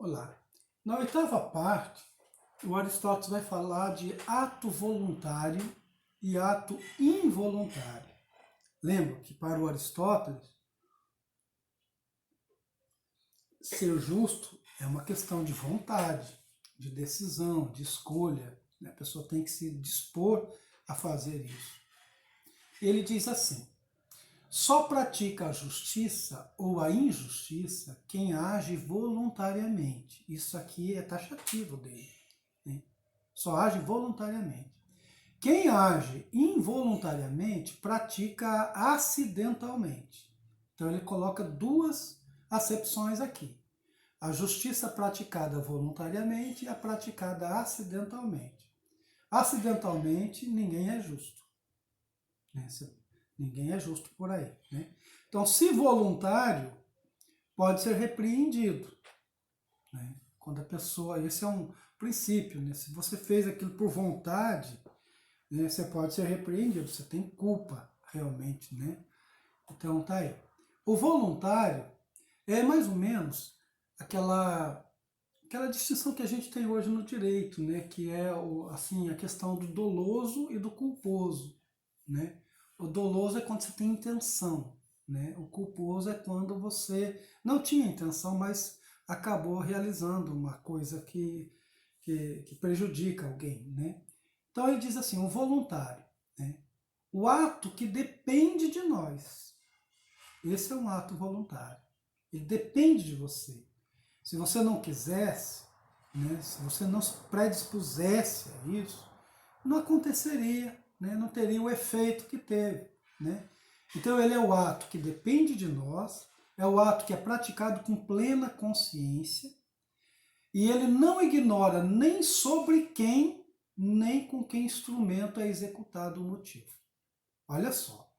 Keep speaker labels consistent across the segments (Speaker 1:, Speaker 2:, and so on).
Speaker 1: Olá. Na oitava parte, o Aristóteles vai falar de ato voluntário e ato involuntário. Lembra que para o Aristóteles, ser justo é uma questão de vontade, de decisão, de escolha. A pessoa tem que se dispor a fazer isso. Ele diz assim: só pratica a justiça ou a injustiça quem age voluntariamente. Isso aqui é taxativo dele, né? Só age voluntariamente. Quem age involuntariamente pratica acidentalmente. Então ele coloca duas acepções aqui: a justiça praticada voluntariamente e a praticada acidentalmente. Acidentalmente, ninguém é justo, né? Ninguém é justo por aí, né? Então, se voluntário, pode ser repreendido, né? Quando a pessoa, esse é um princípio, né? Se você fez aquilo por vontade, né, você pode ser repreendido, você tem culpa realmente, né? Então tá aí. O voluntário é mais ou menos aquela distinção que a gente tem hoje no direito, né? Que é assim, a questão do doloso e do culposo, né? O doloso é quando você tem intenção, né? O culposo é quando você não tinha intenção, mas acabou realizando uma coisa que prejudica alguém, né? Então ele diz assim, o voluntário, né? O ato que depende de nós. Esse é um ato voluntário. Ele depende de você. Se você não quisesse, né? Se você não se predispusesse a isso, não aconteceria, né? Não teria o efeito que teve, né? Então ele é o ato que depende de nós, é o ato que é praticado com plena consciência, e ele não ignora nem sobre quem, nem com que instrumento é executado o motivo. Olha só,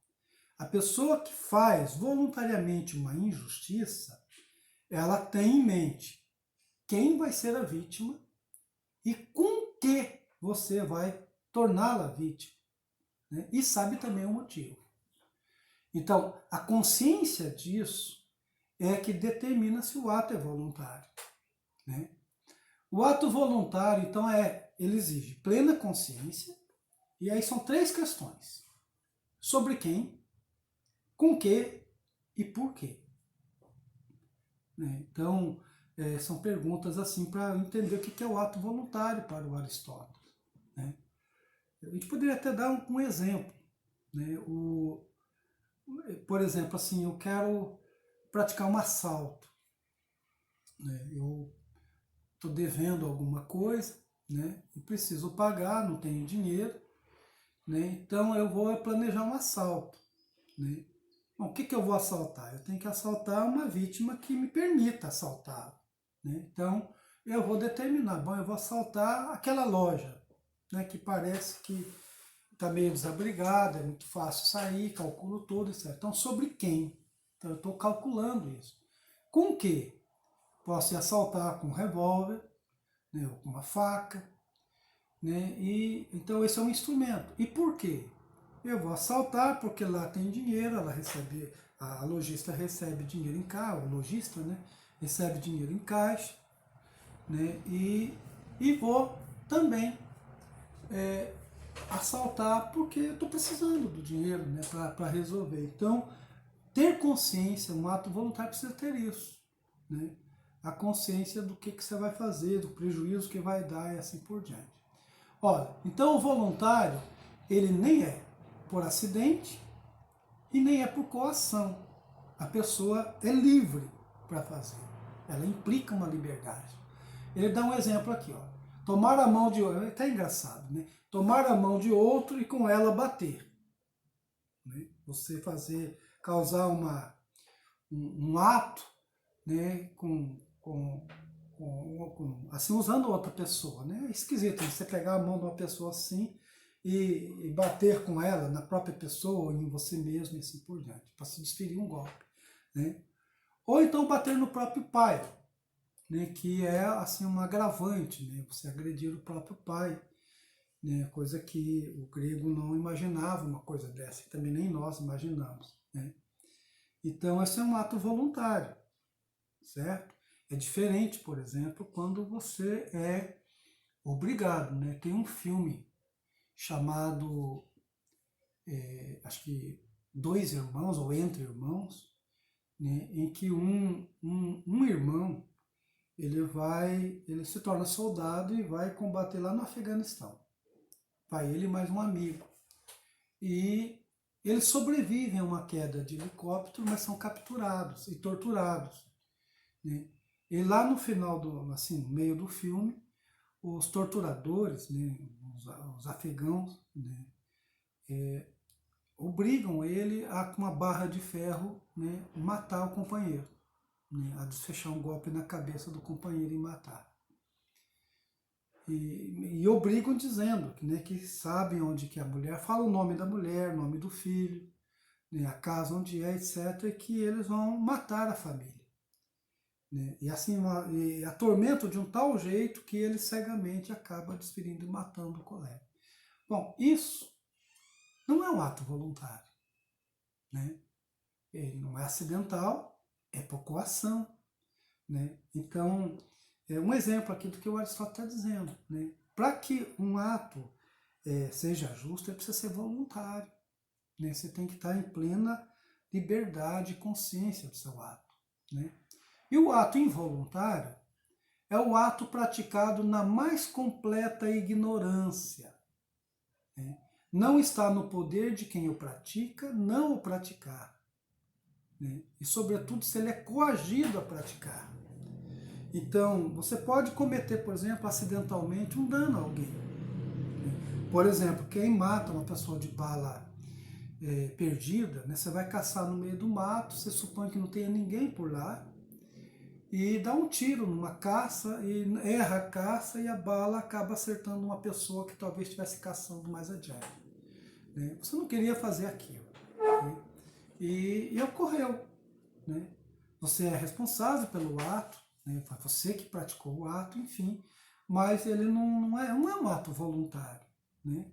Speaker 1: a pessoa que faz voluntariamente uma injustiça, ela tem em mente quem vai ser a vítima e com que você vai torná-la vítima, né? E sabe também o motivo. Então, a consciência disso é que determina se o ato é voluntário, né? O ato voluntário, então, ele exige plena consciência, e aí são três questões: sobre quem, com que e por quê, né? Então, são perguntas assim para entender o que é o ato voluntário para o Aristóteles, né? A gente poderia até dar um exemplo, né? Por exemplo, assim, eu quero praticar um assalto, né? Eu estou devendo alguma coisa, né? E preciso pagar, não tenho dinheiro, né? Então eu vou planejar um assalto, né? Bom, o que eu vou assaltar? Eu tenho que assaltar uma vítima que me permita assaltá-la, né? Então eu vou determinar, bom, eu vou assaltar aquela loja, né? Que parece que está meio desabrigada, é muito fácil sair, calculo tudo, etc. Então sobre quem? Então eu estou calculando isso. Com o que? Posso ir assaltar com um revólver, né? Ou com uma faca, né? E então esse é um instrumento. E por quê? Eu vou assaltar porque lá tem dinheiro, ela recebe, a lojista recebe dinheiro em caixa, o lojista, né, recebe dinheiro em caixa, né, e vou também assaltar porque eu estou precisando do dinheiro, né, para resolver. Então, ter consciência, um ato voluntário precisa ter isso, né, a consciência do que você vai fazer, do prejuízo que vai dar e assim por diante. Olha, então o voluntário, ele nem é por acidente e nem é por coação. A pessoa é livre para fazer. Ela implica uma liberdade. Ele dá um exemplo aqui, ó. Tomar a mão de outro, é até engraçado, né? Tomar a mão de outro e com ela bater, né? Você causar um ato, né? Assim, usando outra pessoa, né? É esquisito você pegar a mão de uma pessoa assim e bater com ela na própria pessoa, ou em você mesmo e assim por diante, para se desferir um golpe, né? Ou então bater no próprio pai, né? Que é assim um agravante, né? Você agredir o próprio pai, né? Coisa que o grego não imaginava uma coisa dessa, e também nem nós imaginamos, né? Então esse é um ato voluntário, certo? É diferente, por exemplo, quando você é obrigado, né? Tem um filme chamado, acho que Dois Irmãos, ou Entre Irmãos, né? Em que um irmão, ele se torna soldado e vai combater lá no Afeganistão. Vai ele e mais um amigo. E eles sobrevivem a uma queda de helicóptero, mas são capturados e torturados, né? E lá no final, assim, no meio do filme, os torturadores, né, os afegãos, né, obrigam ele a, com uma barra de ferro, né, matar o companheiro, né, a desfechar um golpe na cabeça do companheiro e matar. E obrigam dizendo, né, que sabem onde que é a mulher, fala o nome da mulher, o nome do filho, né, a casa onde é, etc., e que eles vão matar a família. Né? E assim, e atormentam de um tal jeito que ele cegamente acaba desferindo e matando o colega. Bom, isso não é um ato voluntário. Né? Ele não é acidental, é por coação. Né? Então, é um exemplo aqui do que o Aristóteles está dizendo. Né? Para que um ato seja justo, ele precisa ser voluntário. Né? Você tem que estar em plena liberdade e consciência do seu ato. Né? E o ato involuntário é o ato praticado na mais completa ignorância. Né? Não está no poder de quem o pratica não o praticar. Né? E, sobretudo, se ele é coagido a praticar. Então, você pode cometer, por exemplo, acidentalmente um dano a alguém. Por exemplo, quem mata uma pessoa de bala perdida, né? Você vai caçar no meio do mato, você supõe que não tenha ninguém por lá, e dá um tiro numa caça, e erra a caça, e a bala acaba acertando uma pessoa que talvez estivesse caçando mais adiante. Né? Você não queria fazer aquilo. Né? E ocorreu. Né? Você é responsável pelo ato, né? Foi você que praticou o ato, enfim, mas ele não é um ato voluntário. Né?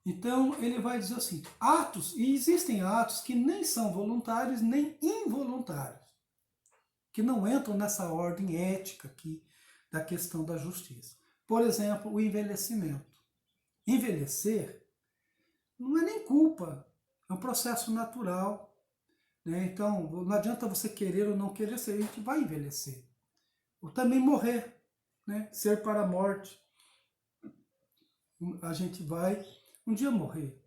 Speaker 1: Então ele vai dizer assim, atos, e existem atos que nem são voluntários nem involuntários, que não entram nessa ordem ética aqui da questão da justiça. Por exemplo, o envelhecimento. Envelhecer não é nem culpa, é um processo natural. Né? Então, não adianta você querer ou não querer, a gente vai envelhecer. Ou também morrer, né? Ser para a morte. A gente vai um dia morrer.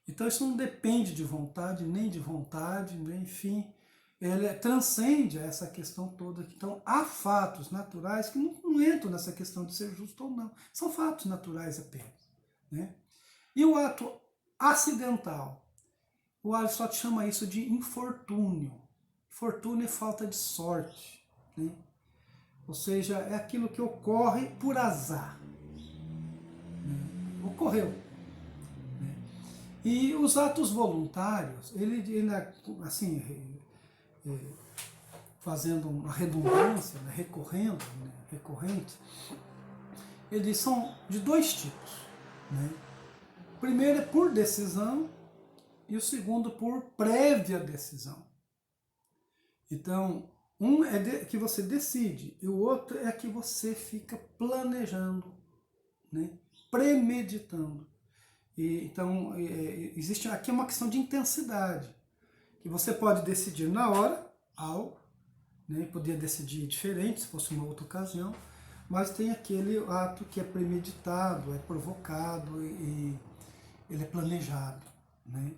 Speaker 1: Então isso não depende de vontade, nem de vontade, né? Enfim, ele transcende essa questão toda. Então há fatos naturais que não entram nessa questão de ser justo ou não. São fatos naturais apenas. Né? E o ato acidental, o Aristóteles chama isso de infortúnio. Infortúnio é falta de sorte. Né? Ou seja, é aquilo que ocorre por azar. Né? Ocorreu. Né? E os atos voluntários, ele assim, fazendo uma redundância, né, recorrente, eles são de dois tipos. Né? O primeiro é por decisão e o segundo por prévia decisão. Então, um é que você decide e o outro é que você fica planejando, né? Premeditando. Então, existe aqui uma questão de intensidade, que você pode decidir na hora algo, né? Podia decidir diferente se fosse uma outra ocasião, mas tem aquele ato que é premeditado, é provocado e ele é planejado. Né?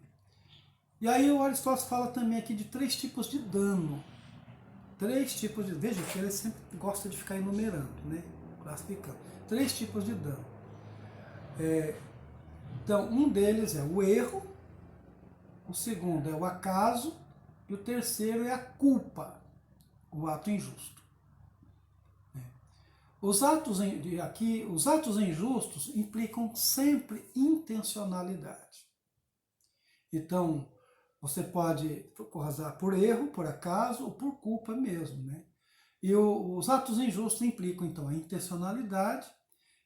Speaker 1: E aí o Aristóteles fala também aqui de três tipos de dano. Três tipos de... Veja que ele sempre gosta de ficar enumerando, né? Classificando. Três tipos de dano. Então, um deles é o erro, o segundo é o acaso e o terceiro é a culpa, o ato injusto. Os atos injustos implicam sempre intencionalidade. Então, você pode causar por erro, por acaso ou por culpa mesmo. Né? E os atos injustos implicam, então, a intencionalidade.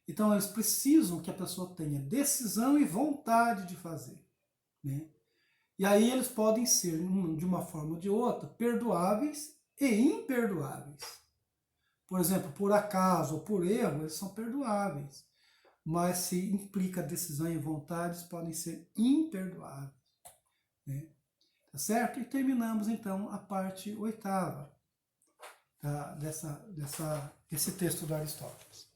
Speaker 1: Então, eles precisam que a pessoa tenha decisão e vontade de fazer. Né? E aí eles podem ser, de uma forma ou de outra, perdoáveis e imperdoáveis. Por exemplo, por acaso ou por erro, eles são perdoáveis. Mas se implica decisão e vontades, podem ser imperdoáveis. Né? Tá certo? E terminamos então a parte 8ª desse texto do Aristóteles.